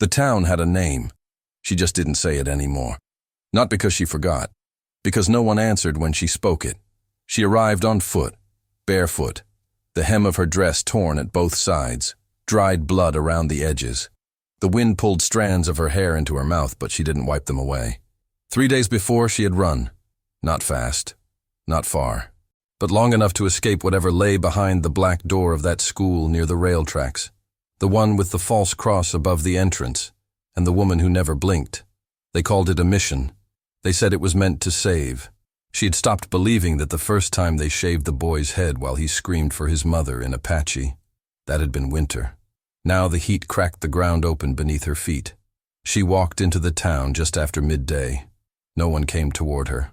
The town had a name. She just didn't say it anymore. Not because she forgot, because no one answered when she spoke it. She arrived on foot, barefoot, the hem of her dress torn at both sides, dried blood around the edges. The wind pulled strands of her hair into her mouth, but she didn't wipe them away. 3 days before, she had run. Not fast, not far, but long enough to escape whatever lay behind the black door of that school near the rail tracks, the one with the false cross above the entrance, and the woman who never blinked. They called it a mission. They said it was meant to save. She had stopped believing that the first time they shaved the boy's head while he screamed for his mother in Apache. That had been winter. Now the heat cracked the ground open beneath her feet. She walked into the town just after midday. No one came toward her.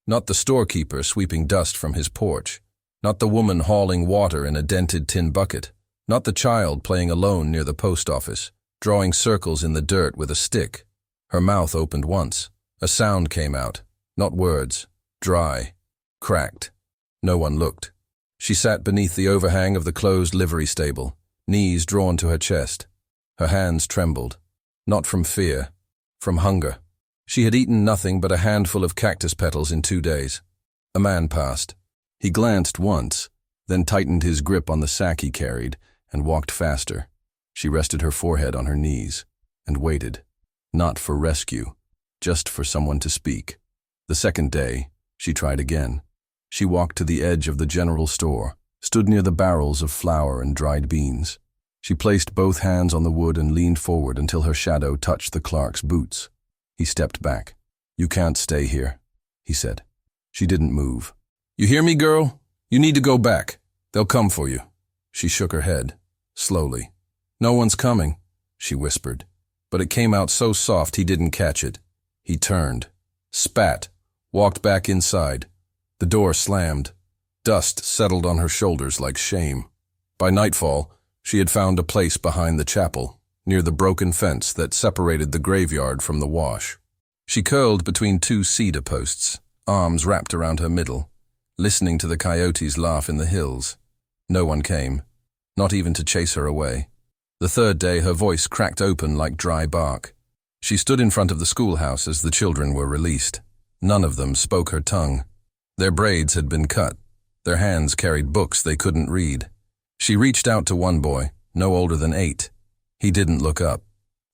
Not the storekeeper sweeping dust from his porch. Not the woman hauling water in a dented tin bucket. Not the child playing alone near the post office, drawing circles in the dirt with a stick. Her mouth opened once. A sound came out. Not words. Dry. Cracked. No one looked. She sat beneath the overhang of the closed livery stable, knees drawn to her chest. Her hands trembled. Not from fear. From hunger. She had eaten nothing but a handful of cactus petals in 2 days. A man passed. He glanced once, then tightened his grip on the sack he carried and walked faster. She rested her forehead on her knees and waited. Not for rescue, just for someone to speak. The second day, she tried again. She walked to the edge of the general store, stood near the barrels of flour and dried beans. She placed both hands on the wood and leaned forward until her shadow touched the clerk's boots. He stepped back. "You can't stay here," he said. She didn't move. "You hear me, girl? You need to go back. They'll come for you." She shook her head, slowly. "No one's coming," she whispered. But it came out so soft he didn't catch it. He turned, spat, walked back inside. The door slammed. Dust settled on her shoulders like shame. By nightfall, she had found a place behind the chapel, near the broken fence that separated the graveyard from the wash. She curled between 2 cedar posts, arms wrapped around her middle, listening to the coyotes laugh in the hills. No one came, not even to chase her away. The third day, her voice cracked open like dry bark. She stood in front of the schoolhouse as the children were released. None of them spoke her tongue. Their braids had been cut. Their hands carried books they couldn't read. She reached out to one boy, no older than 8. He didn't look up.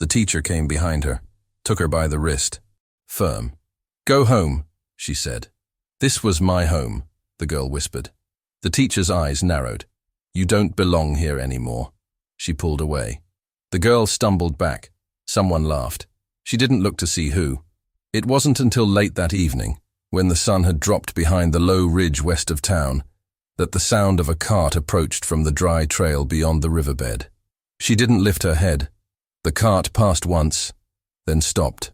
The teacher came behind her, took her by the wrist. Firm. "Go home," she said. "This was my home," the girl whispered. The teacher's eyes narrowed. "You don't belong here anymore." She pulled away. The girl stumbled back. Someone laughed. She didn't look to see who. It wasn't until late that evening, when the sun had dropped behind the low ridge west of town, that the sound of a cart approached from the dry trail beyond the riverbed. She didn't lift her head. The cart passed once, then stopped.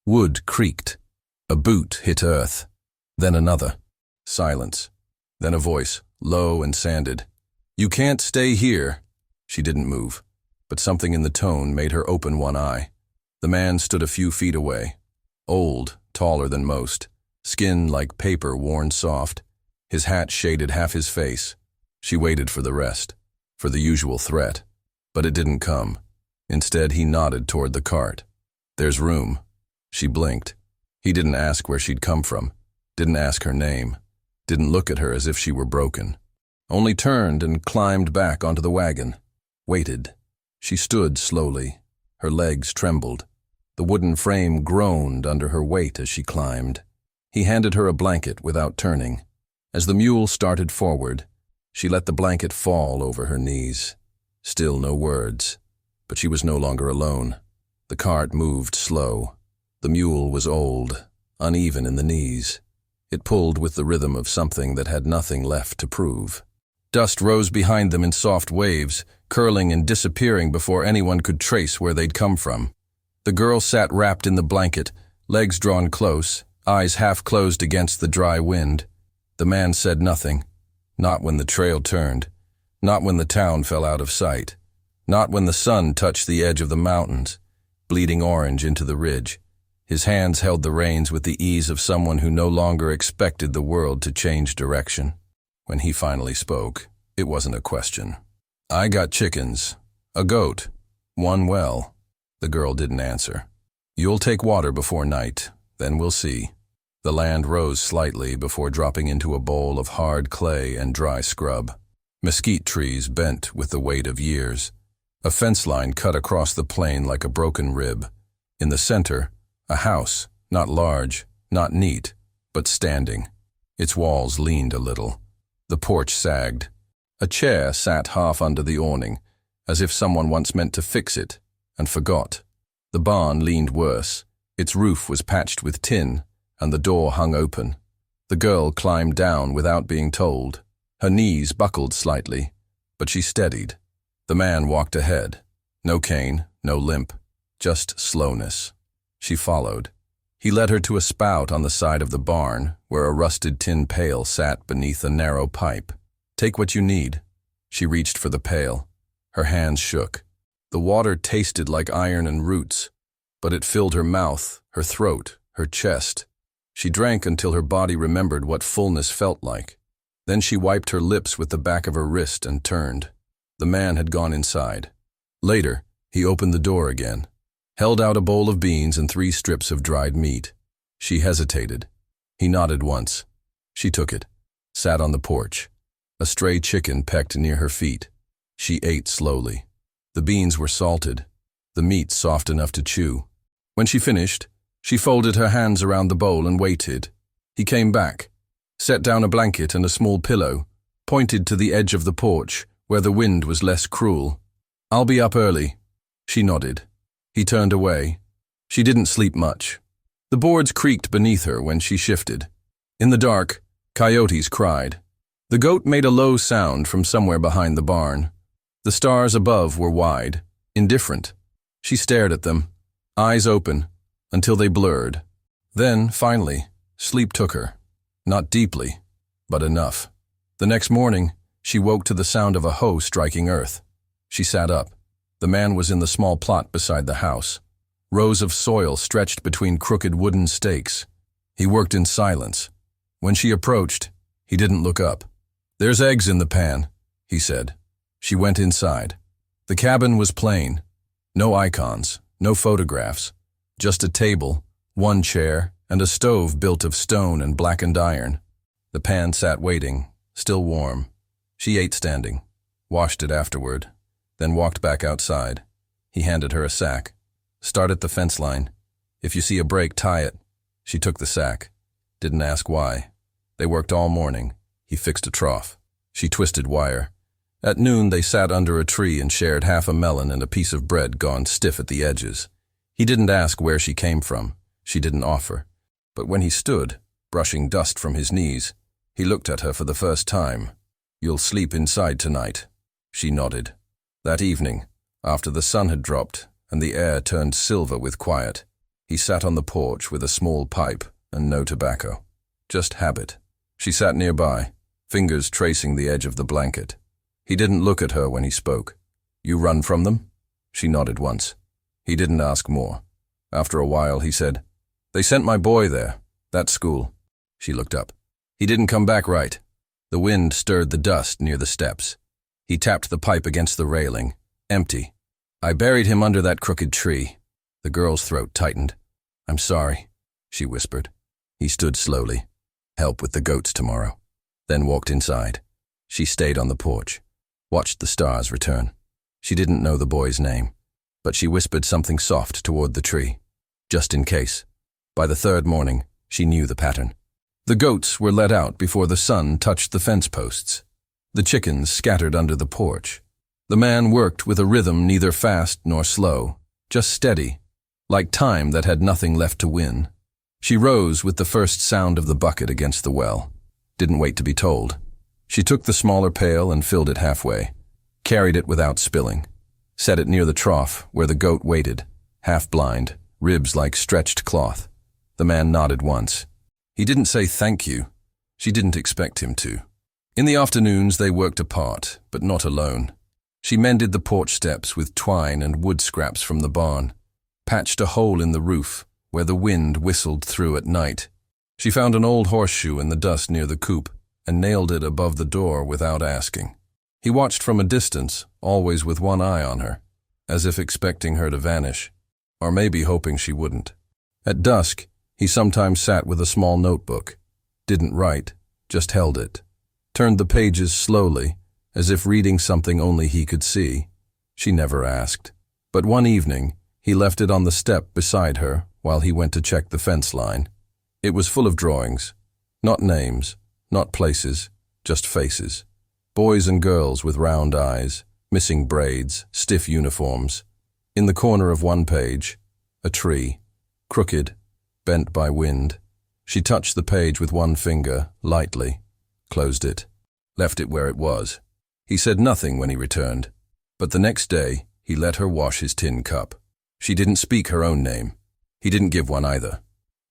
Wood creaked. A boot hit earth. Then another. Silence. Then a voice, low and sanded. "You can't stay here." She didn't move, but something in the tone made her open one eye. The man stood a few feet away. Old, taller than most, skin like paper worn soft. His hat shaded half his face. She waited for the rest, for the usual threat. But it didn't come. Instead, he nodded toward the cart. "There's room." She blinked. He didn't ask where she'd come from, didn't ask her name, didn't look at her as if she were broken. Only turned and climbed back onto the wagon. Waited. She stood slowly. Her legs trembled. The wooden frame groaned under her weight as she climbed. He handed her a blanket without turning. As the mule started forward, she let the blanket fall over her knees. Still no words, but she was no longer alone. The cart moved slow. The mule was old, uneven in the knees. It pulled with the rhythm of something that had nothing left to prove. Dust rose behind them in soft waves, curling and disappearing before anyone could trace where they'd come from. The girl sat wrapped in the blanket, legs drawn close, eyes half closed against the dry wind. The man said nothing, not when the trail turned, not when the town fell out of sight, not when the sun touched the edge of the mountains, bleeding orange into the ridge. His hands held the reins with the ease of someone who no longer expected the world to change direction. When he finally spoke, it wasn't a question. "I got chickens, a goat, one well." The girl didn't answer. You'll take water before night, then we'll see. The land rose slightly before dropping into a bowl of hard clay and dry scrub. Mesquite trees bent with the weight of years. A fence line cut across the plain like a broken rib. In the center, a house, not large, not neat, but standing. Its walls leaned a little. The porch sagged. A chair sat half under the awning, as if someone once meant to fix it, and forgot. The barn leaned worse. Its roof was patched with tin, and the door hung open. The girl climbed down without being told. Her knees buckled slightly, but she steadied. The man walked ahead. No cane, no limp, just slowness. She followed. He led her to a spout on the side of the barn, where a rusted tin pail sat beneath a narrow pipe. Take what you need. She reached for the pail. Her hands shook. The water tasted like iron and roots, but it filled her mouth, her throat, her chest. She drank until her body remembered what fullness felt like. Then she wiped her lips with the back of her wrist and turned. The man had gone inside. Later, he opened the door again, held out a bowl of beans and 3 strips of dried meat. She hesitated. He nodded once. She took it, sat on the porch. A stray chicken pecked near her feet. She ate slowly. The beans were salted, the meat soft enough to chew. When she finished, she folded her hands around the bowl and waited. He came back, set down a blanket and a small pillow, pointed to the edge of the porch, where the wind was less cruel. I'll be up early. She nodded. He turned away. She didn't sleep much. The boards creaked beneath her when she shifted. In the dark, coyotes cried. The goat made a low sound from somewhere behind the barn. The stars above were wide, indifferent. She stared at them, eyes open, until they blurred. Then, finally, sleep took her. Not deeply, but enough. The next morning, she woke to the sound of a hoe striking earth. She sat up. The man was in the small plot beside the house. Rows of soil stretched between crooked wooden stakes. He worked in silence. When she approached, he didn't look up. "There's eggs in the pan," he said. She went inside. The cabin was plain. No icons, no photographs. Just a table, 1 chair, and a stove built of stone and blackened iron. The pan sat waiting, still warm. She ate standing, washed it afterward, then walked back outside. He handed her a sack. "Start at the fence line. If you see a break, tie it." She took the sack. Didn't ask why. They worked all morning. He fixed a trough. She twisted wire. At noon, they sat under a tree and shared half a melon and a piece of bread gone stiff at the edges. He didn't ask where she came from. She didn't offer. But when he stood, brushing dust from his knees, he looked at her for the first time. "You'll sleep inside tonight." She nodded. That evening, after the sun had dropped and the air turned silver with quiet, he sat on the porch with a small pipe and no tobacco. Just habit. She sat nearby, fingers tracing the edge of the blanket. He didn't look at her when he spoke. "You run from them?" She nodded once. He didn't ask more. After a while, he said, "They sent my boy there. That school." She looked up. He didn't come back right. The wind stirred the dust near the steps. He tapped the pipe against the railing. Empty. "I buried him under that crooked tree." The girl's throat tightened. "I'm sorry," she whispered. He stood slowly. "Help with the goats tomorrow." Then walked inside. She stayed on the porch, watched the stars return. She didn't know the boy's name, but she whispered something soft toward the tree, just in case. By the 3rd morning, she knew the pattern. The goats were let out before the sun touched the fence posts. The chickens scattered under the porch. The man worked with a rhythm neither fast nor slow, just steady, like time that had nothing left to win. She rose with the first sound of the bucket against the well. Didn't wait to be told. She took the smaller pail and filled it halfway, carried it without spilling, set it near the trough where the goat waited, half blind, ribs like stretched cloth. The man nodded once. He didn't say thank you. She didn't expect him to. In the afternoons they worked apart, but not alone. She mended the porch steps with twine and wood scraps from the barn, patched a hole in the roof where the wind whistled through at night. She found an old horseshoe in the dust near the coop and nailed it above the door without asking. He watched from a distance, always with one eye on her, as if expecting her to vanish. or maybe hoping she wouldn't. At dusk, he sometimes sat with a small notebook. Didn't write, just held it. Turned the pages slowly, as if reading something only he could see. She never asked. But one evening, he left it on the step beside her while he went to check the fence line. It was full of drawings. Not names, not places, just faces. Boys and girls with round eyes, missing braids, stiff uniforms. In the corner of one page, a tree, crooked, bent by wind. She touched the page with one finger, lightly, closed it, left it where it was. He said nothing when he returned, but the next day he let her wash his tin cup. She didn't speak her own name. He didn't give one either,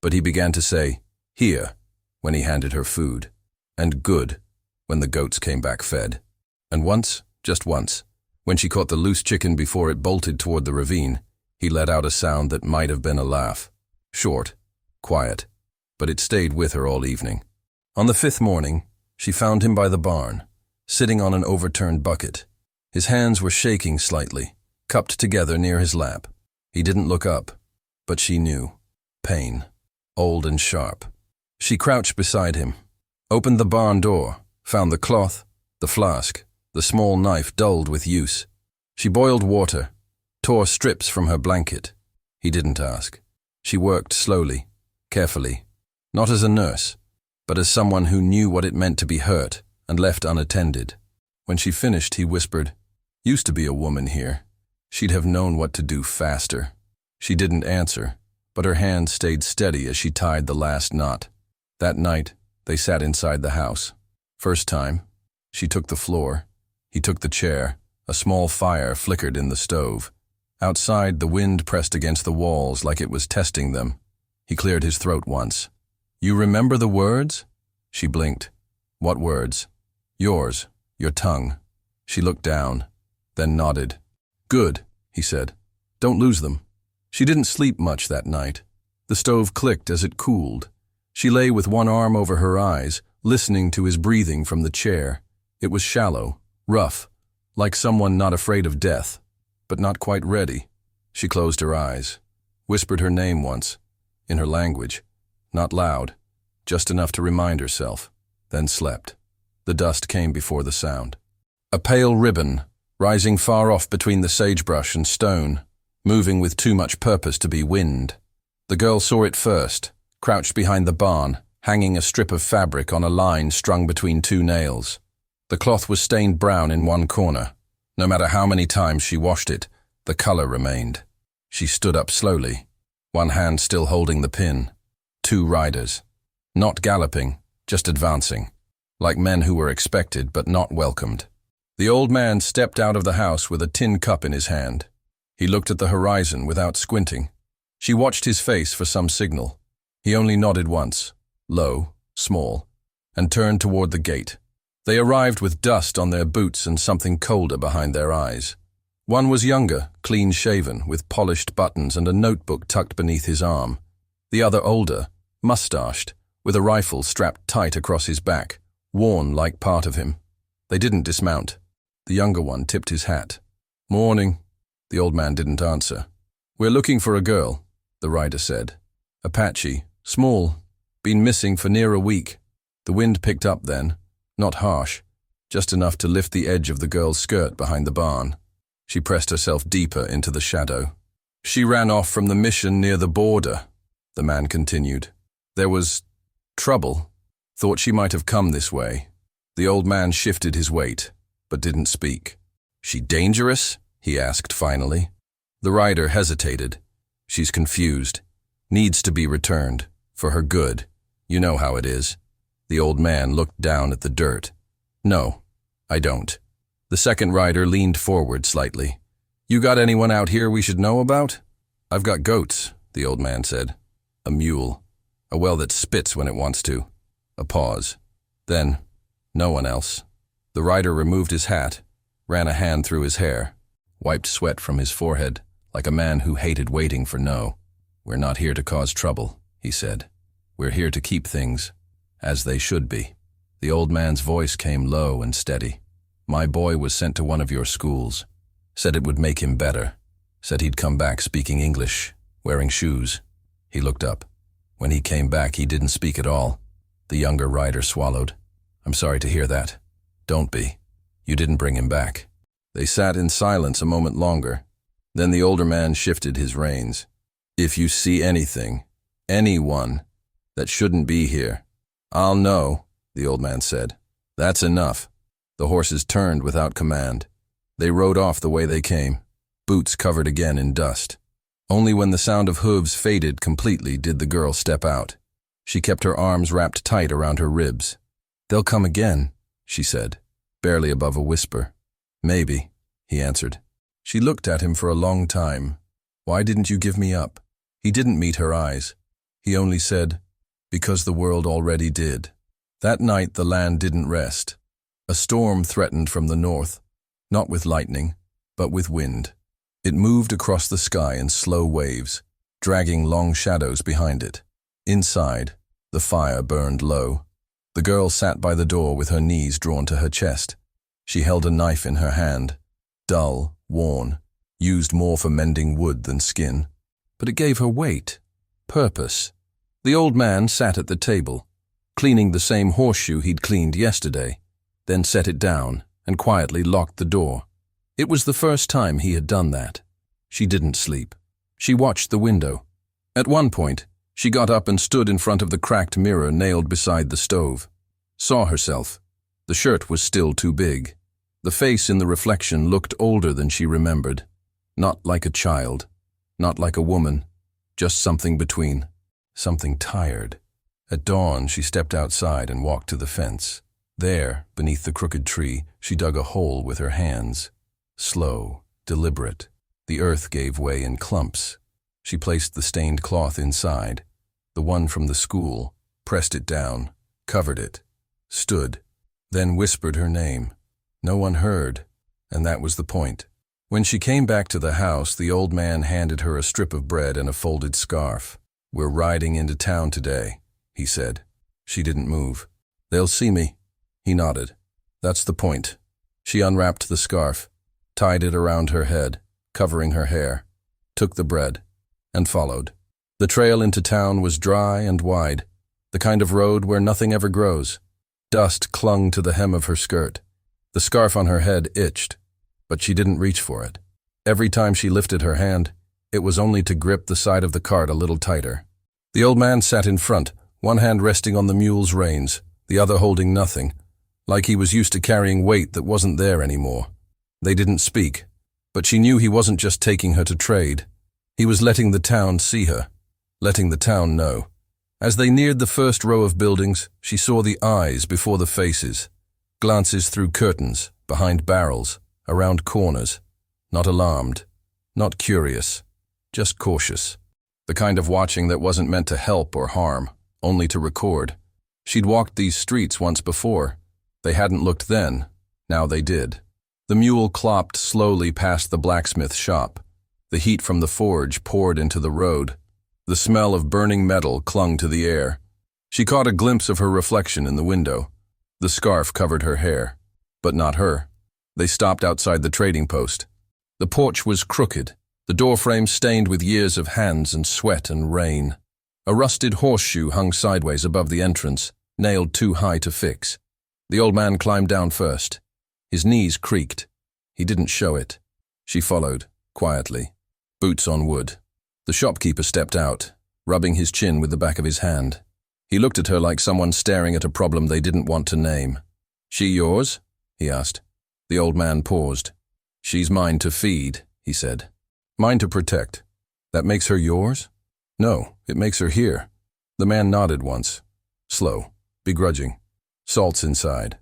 but he began to say, "Here," when he handed her food, and "Good," when the goats came back fed. And once, just once, when she caught the loose chicken before it bolted toward the ravine, he let out a sound that might have been a laugh. Short, quiet, but it stayed with her all evening. On the fifth morning, she found him by the barn, sitting on an overturned bucket. His hands were shaking slightly, cupped together near his lap. He didn't look up, but she knew. Pain, old and sharp. She crouched beside him, opened the barn door, found the cloth, the flask, the small knife dulled with use. She boiled water, tore strips from her blanket. He didn't ask. She worked slowly, carefully, not as a nurse, but as someone who knew what it meant to be hurt and left unattended. When she finished, he whispered, "Used to be a woman here. She'd have known what to do faster." She didn't answer, but her hand stayed steady as she tied the last knot. That night, they sat inside the house. First time, she took the floor. He took the chair. A small fire flickered in the stove. Outside, the wind pressed against the walls like it was testing them. He cleared his throat once. "You remember the words?" She blinked. "What words?" "Yours, your tongue." She looked down, then nodded. "Good," he said. "Don't lose them." She didn't sleep much that night. The stove clicked as it cooled. She lay with one arm over her eyes, listening to his breathing from the chair. It was shallow, rough, like someone not afraid of death, but not quite ready. She closed her eyes, whispered her name once, in her language, not loud, just enough to remind herself, then slept. The dust came before the sound. A pale ribbon, rising far off between the sagebrush and stone, moving with too much purpose to be wind. The girl saw it first, crouched behind the barn, hanging a strip of fabric on a line strung between two nails. The cloth was stained brown in one corner. No matter how many times she washed it, the color remained. She stood up slowly, one hand still holding the pin. Two riders. Not galloping, just advancing, like men who were expected but not welcomed. The old man stepped out of the house with a tin cup in his hand. He looked at the horizon without squinting. She watched his face for some signal. He only nodded once, low, small, and turned toward the gate. They arrived with dust on their boots and something colder behind their eyes. One was younger, clean-shaven, with polished buttons and a notebook tucked beneath his arm. The other older, mustached, with a rifle strapped tight across his back, worn like part of him. They didn't dismount. The younger one tipped his hat. "Morning." The old man didn't answer. "We're looking for a girl," the rider said. "Apache, small, been missing for near a week." The wind picked up then, not harsh, just enough to lift the edge of the girl's skirt behind the barn. She pressed herself deeper into the shadow. "She ran off from the mission near the border," the man continued. "There was trouble. Thought she might have come this way." The old man shifted his weight, but didn't speak. "She dangerous?" he asked finally. The rider hesitated. "She's confused. Needs to be returned. For her good. You know how it is." The old man looked down at the dirt. "No, I don't." The second rider leaned forward slightly. "You got anyone out here we should know about?" "I've got goats," the old man said. "A mule. A well that spits when it wants to." A pause. Then, "No one else." The rider removed his hat, ran a hand through his hair, wiped sweat from his forehead, like a man who hated waiting for no. "We're not here to cause trouble," he said. "We're here to keep things as they should be." The old man's voice came low and steady. "My boy was sent to one of your schools. Said it would make him better. Said he'd come back speaking English wearing shoes. He looked up. When he came back, he didn't speak at all. The younger rider swallowed. I'm sorry to hear that. Don't be. You didn't bring him back. They sat in silence a moment longer. Then the older man shifted his reins. If you see anything, anyone, that shouldn't be here, I'll know, the old man said. That's enough. The horses turned without command. They rode off the way they came, boots covered again in dust. Only when the sound of hooves faded completely did the girl step out. She kept her arms wrapped tight around her ribs. They'll come again, she said, barely above a whisper. Maybe, he answered. She looked at him for a long time. Why didn't you give me up? He didn't meet her eyes. He only said, because the world already did. That night the land didn't rest. A storm threatened from the north, not with lightning, but with wind. It moved across the sky in slow waves, dragging long shadows behind it. Inside, the fire burned low. The girl sat by the door with her knees drawn to her chest. She held a knife in her hand, dull, worn, used more for mending wood than skin. But it gave her weight, purpose. The old man sat at the table, cleaning the same horseshoe he'd cleaned yesterday, then set it down and quietly locked the door. It was the first time he had done that. She didn't sleep. She watched the window. At one point, she got up and stood in front of the cracked mirror nailed beside the stove. Saw herself. The shirt was still too big. The face in the reflection looked older than she remembered. Not like a child. Not like a woman. Just something between. Something tired. At dawn, she stepped outside and walked to the fence. There, beneath the crooked tree, she dug a hole with her hands. Slow, deliberate. The earth gave way in clumps. She placed the stained cloth inside, the one from the school, pressed it down, covered it, stood, then whispered her name. No one heard, and that was the point. When she came back to the house, the old man handed her a strip of bread and a folded scarf. We're riding into town today, he said. She didn't move. They'll see me. He nodded. That's the point. She unwrapped the scarf, tied it around her head, covering her hair, took the bread, and followed. The trail into town was dry and wide, the kind of road where nothing ever grows. Dust clung to the hem of her skirt. The scarf on her head itched, but she didn't reach for it. Every time she lifted her hand, it was only to grip the side of the cart a little tighter. The old man sat in front, one hand resting on the mule's reins, the other holding nothing, like he was used to carrying weight that wasn't there anymore. They didn't speak, but she knew he wasn't just taking her to trade. He was letting the town see her, letting the town know. As they neared the first row of buildings, she saw the eyes before the faces, glances through curtains, behind barrels, around corners. Not alarmed, not curious, just cautious. The kind of watching that wasn't meant to help or harm, only to record. She'd walked these streets once before. They hadn't looked then, now they did. The mule clopped slowly past the blacksmith shop. The heat from the forge poured into the road. The smell of burning metal clung to the air. She caught a glimpse of her reflection in the window. The scarf covered her hair, but not her. They stopped outside the trading post. The porch was crooked, the doorframe stained with years of hands and sweat and rain. A rusted horseshoe hung sideways above the entrance, nailed too high to fix. The old man climbed down first. His knees creaked. He didn't show it. She followed, quietly, boots on wood. The shopkeeper stepped out, rubbing his chin with the back of his hand. He looked at her like someone staring at a problem they didn't want to name. She yours? He asked. The old man paused. She's mine to feed, he said. Mine to protect. That makes her yours? No, it makes her here. The man nodded once. Slow, begrudging. Salts inside.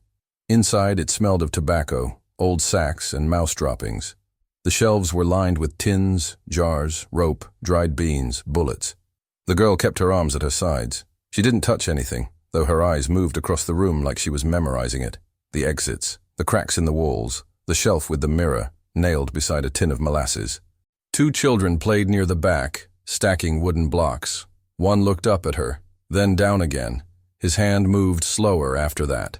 Inside it smelled of tobacco, old sacks, and mouse droppings. The shelves were lined with tins, jars, rope, dried beans, bullets. The girl kept her arms at her sides. She didn't touch anything, though her eyes moved across the room like she was memorizing it. The exits, the cracks in the walls, the shelf with the mirror, nailed beside a tin of molasses. 2 children played near the back, stacking wooden blocks. One looked up at her, then down again. His hand moved slower after that.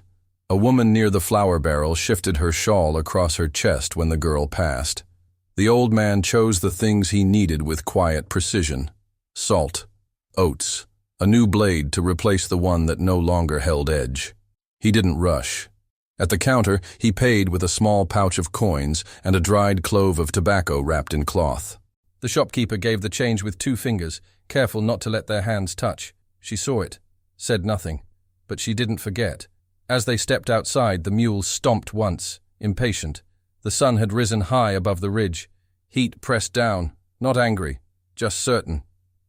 A woman near the flour barrel shifted her shawl across her chest when the girl passed. The old man chose the things he needed with quiet precision: salt, oats, a new blade to replace the one that no longer held edge. He didn't rush. At the counter, he paid with a small pouch of coins and a dried clove of tobacco wrapped in cloth. The shopkeeper gave the change with 2 fingers, careful not to let their hands touch. She saw it, said nothing, but she didn't forget. As they stepped outside, the mule stomped once, impatient. The sun had risen high above the ridge. Heat pressed down, not angry, just certain.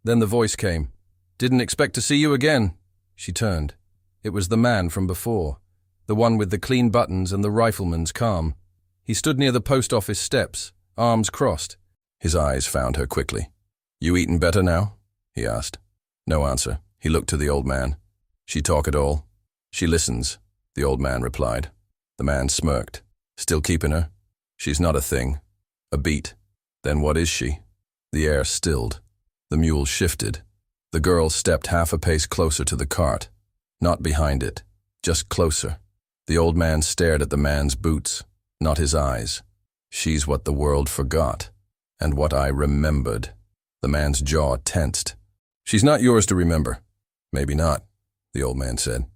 Then the voice came. "Didn't expect to see you again." She turned. It was the man from before, the one with the clean buttons and the rifleman's calm. He stood near the post office steps, arms crossed. His eyes found her quickly. "You eatin' better now?" he asked. No answer. He looked to the old man. "She talk at all?" "She listens," the old man replied. The man smirked. "Still keeping her?" "She's not a thing. A beat." "Then what is she?" The air stilled. The mule shifted. The girl stepped half a pace closer to the cart. Not behind it, just closer. The old man stared at the man's boots, not his eyes. "She's what the world forgot, and what I remembered." The man's jaw tensed. "She's not yours to remember." "Maybe not," the old man said.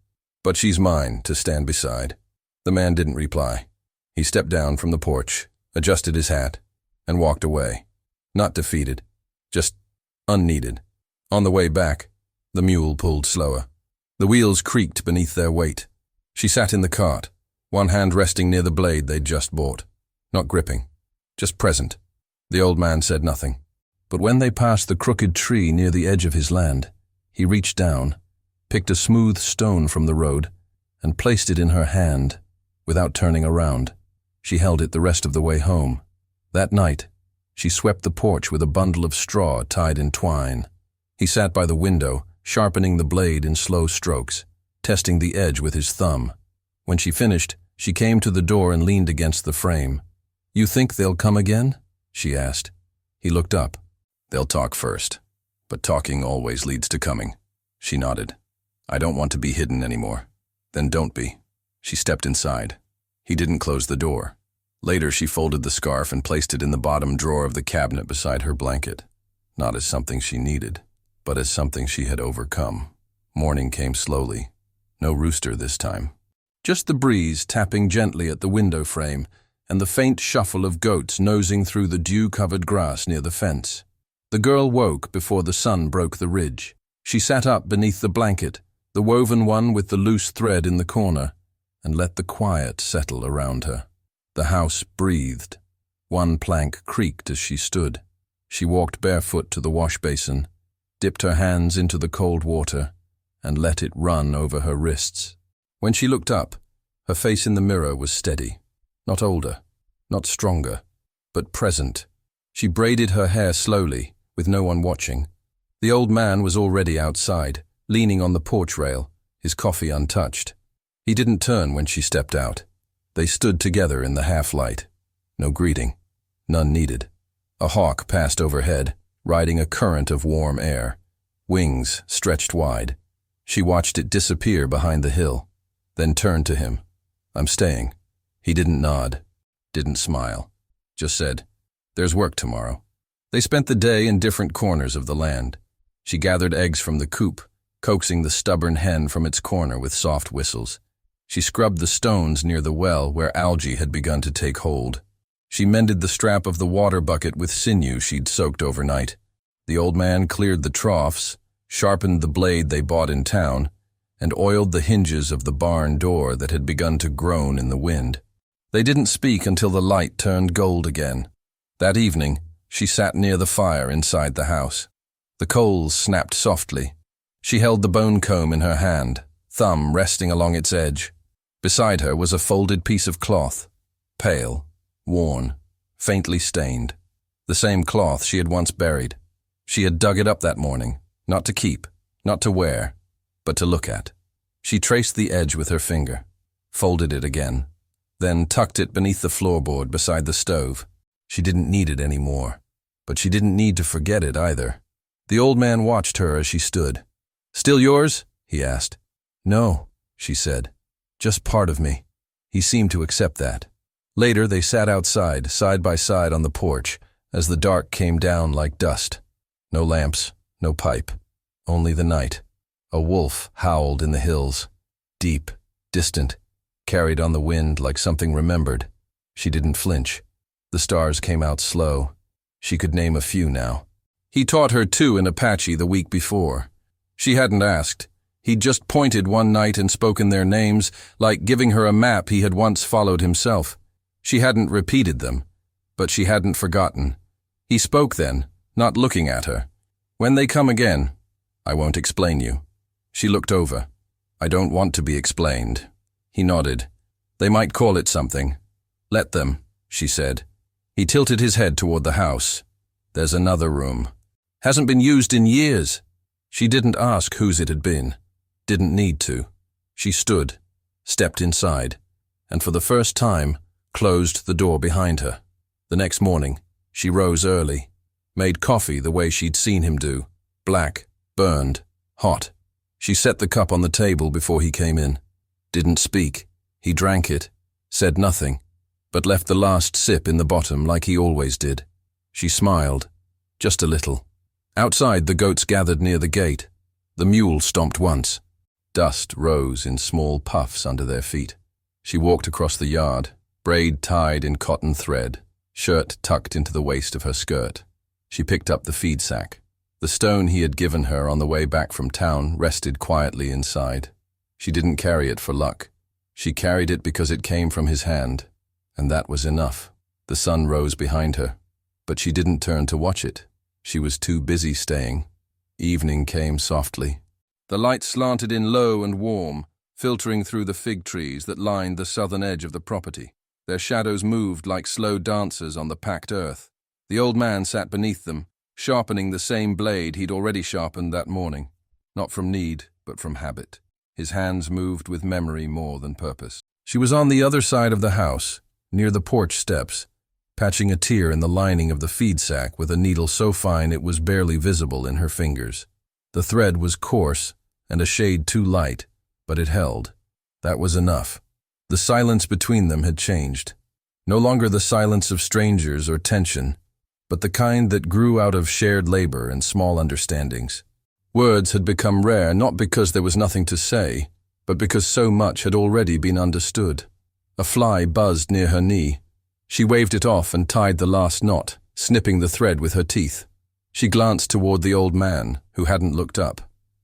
"But she's mine to stand beside." The man didn't reply. He stepped down from the porch, adjusted his hat, and walked away. Not defeated, just unneeded. On the way back, the mule pulled slower. The wheels creaked beneath their weight. She sat in the cart, one hand resting near the blade they'd just bought. Not gripping, just present. The old man said nothing. But when they passed the crooked tree near the edge of his land, he reached down, picked a smooth stone from the road, and placed it in her hand, without turning around. She held it the rest of the way home. That night, she swept the porch with a bundle of straw tied in twine. He sat by the window, sharpening the blade in slow strokes, testing the edge with his thumb. When she finished, she came to the door and leaned against the frame. "You think they'll come again?" she asked. He looked up. "They'll talk first, but talking always leads to coming." She nodded. "I don't want to be hidden anymore." "Then don't be." She stepped inside. He didn't close the door. Later, she folded the scarf and placed it in the bottom drawer of the cabinet beside her blanket. Not as something she needed, but as something she had overcome. Morning came slowly. No rooster this time. Just the breeze tapping gently at the window frame and the faint shuffle of goats nosing through the dew-covered grass near the fence. The girl woke before the sun broke the ridge. She sat up beneath the blanket, the woven one with the loose thread in the corner, and let the quiet settle around her. The house breathed. One plank creaked as she stood. She walked barefoot to the wash basin, dipped her hands into the cold water, and let it run over her wrists. When she looked up, her face in the mirror was steady. Not older, not stronger, but present. She braided her hair slowly, with no one watching. The old man was already outside, leaning on the porch rail, his coffee untouched. He didn't turn when she stepped out. They stood together in the half-light. No greeting. None needed. A hawk passed overhead, riding a current of warm air. Wings stretched wide. She watched it disappear behind the hill, then turned to him. "I'm staying." He didn't nod, didn't smile, just said, "There's work tomorrow." They spent the day in different corners of the land. She gathered eggs from the coop, coaxing the stubborn hen from its corner with soft whistles. She scrubbed the stones near the well where algae had begun to take hold. She mended the strap of the water bucket with sinew she'd soaked overnight. The old man cleared the troughs, sharpened the blade they bought in town, and oiled the hinges of the barn door that had begun to groan in the wind. They didn't speak until the light turned gold again. That evening, she sat near the fire inside the house. The coals snapped softly. She held the bone comb in her hand, thumb resting along its edge. Beside her was a folded piece of cloth, pale, worn, faintly stained. The same cloth she had once buried. She had dug it up that morning, not to keep, not to wear, but to look at. She traced the edge with her finger, folded it again, then tucked it beneath the floorboard beside the stove. She didn't need it anymore, but she didn't need to forget it either. The old man watched her as she stood. "Still yours?" he asked. "No," she said. "Just part of me." He seemed to accept that. Later, they sat outside, side by side on the porch, as the dark came down like dust. No lamps, no pipe, only the night. A wolf howled in the hills, deep, distant, carried on the wind like something remembered. She didn't flinch. The stars came out slow. She could name a few now. He taught her two in Apache the week before. She hadn't asked. He'd just pointed one night and spoken their names, like giving her a map he had once followed himself. She hadn't repeated them, but she hadn't forgotten. He spoke then, not looking at her. When they come again, I won't explain you. She looked over. I don't want to be explained. He nodded. They might call it something. Let them, she said. He tilted his head toward the house. There's another room. Hasn't been used in years. She didn't ask whose it had been. Didn't need to. She stood, stepped inside, and for the first time, closed the door behind her. The next morning, she rose early, made coffee the way she'd seen him do, black, burned, hot. She set the cup on the table before he came in. Didn't speak. He drank it, said nothing, but left the last sip in the bottom like he always did. She smiled, just a little. Outside, the goats gathered near the gate. The mule stomped once. Dust rose in small puffs under their feet. She walked across the yard, braid tied in cotton thread, shirt tucked into the waist of her skirt. She picked up the feed sack. The stone he had given her on the way back from town rested quietly inside. She didn't carry it for luck. She carried it because it came from his hand, and that was enough. The sun rose behind her, but she didn't turn to watch it. She was too busy staying. Evening came softly. The light slanted in low and warm, filtering through the fig trees that lined the southern edge of the property. Their shadows moved like slow dancers on the packed earth. The old man sat beneath them, sharpening the same blade he'd already sharpened that morning. Not from need, but from habit. His hands moved with memory more than purpose. She was on the other side of the house, near the porch steps, patching a tear in the lining of the feed sack with a needle so fine it was barely visible in her fingers. The thread was coarse and a shade too light, but it held. That was enough. The silence between them had changed. No longer the silence of strangers or tension, but the kind that grew out of shared labor and small understandings. Words had become rare not because there was nothing to say, but because so much had already been understood. A fly buzzed near her knee. She waved it off and tied the last knot, snipping the thread with her teeth. She glanced toward the old man, who hadn't looked up.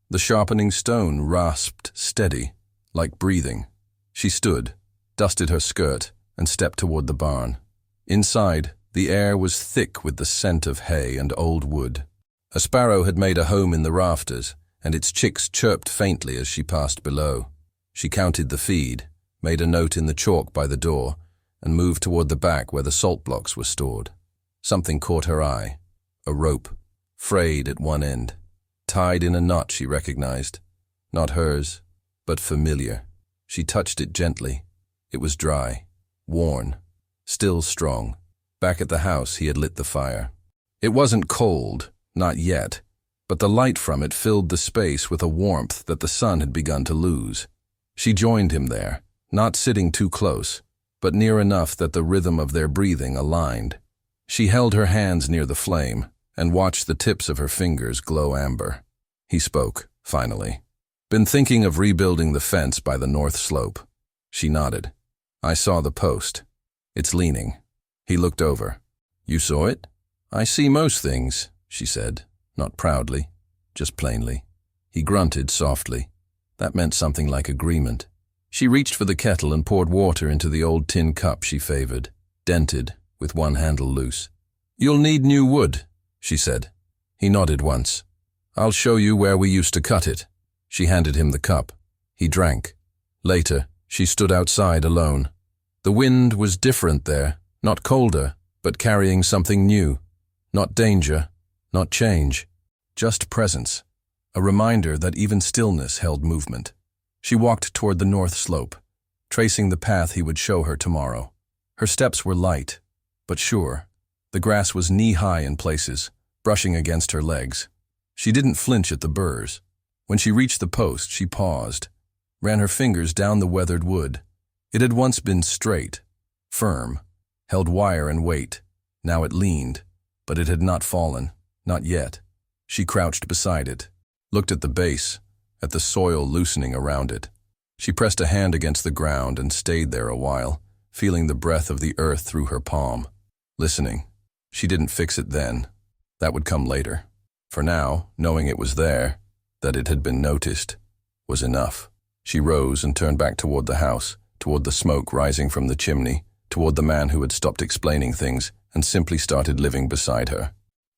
The sharpening stone rasped steady, like breathing. She stood, dusted her skirt, and stepped toward the barn. Inside, the air was thick with the scent of hay and old wood. A sparrow had made a home in the rafters, and its chicks chirped faintly as she passed below. She counted the feed, made a note in the chalk by the door, and moved toward the back where the salt blocks were stored. Something caught her eye. A rope, frayed at one end, tied in a knot she recognized. Not hers, but familiar. She touched it gently. It was dry, worn, still strong. Back at the house, he had lit the fire. It wasn't cold, not yet, but the light from it filled the space with a warmth that the sun had begun to lose. She joined him there, not sitting too close, but near enough that the rhythm of their breathing aligned. She held her hands near the flame and watched the tips of her fingers glow amber. He spoke, finally. Been thinking of rebuilding the fence by the north slope. She nodded. I saw the post. It's leaning. He looked over. You saw it? I see most things, she said, not proudly, just plainly. He grunted softly. That meant something like agreement. She reached for the kettle and poured water into the old tin cup she favored, dented, with one handle loose. You'll need new wood, she said. He nodded once. I'll show you where we used to cut it. She handed him the cup. He drank. Later, she stood outside alone. The wind was different there, not colder, but carrying something new. Not danger, not change, just presence. A reminder that even stillness held movement. She walked toward the north slope, tracing the path he would show her tomorrow. Her steps were light, but sure. The grass was knee-high in places, brushing against her legs. She didn't flinch at the burrs. When she reached the post, she paused, ran her fingers down the weathered wood. It had once been straight, firm, held wire and weight. Now it leaned, but it had not fallen, not yet. She crouched beside it, looked at the base, at the soil loosening around it. She pressed a hand against the ground and stayed there a while, feeling the breath of the earth through her palm, listening. She didn't fix it then. That would come later. For now, knowing it was there, that it had been noticed, was enough. She rose and turned back toward the house, toward the smoke rising from the chimney, toward the man who had stopped explaining things and simply started living beside her.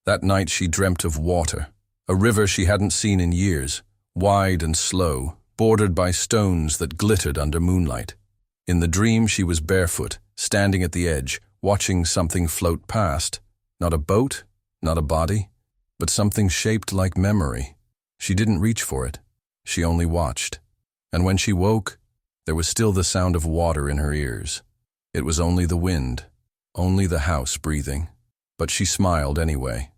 That night she dreamt of water, a river she hadn't seen in years, wide and slow, bordered by stones that glittered under moonlight. In the dream she was barefoot, standing at the edge, watching something float past. Not a boat, not a body, but something shaped like memory. She didn't reach for it. She only watched. And when she woke, there was still the sound of water in her ears. It was only the wind, only the house breathing. But she smiled anyway.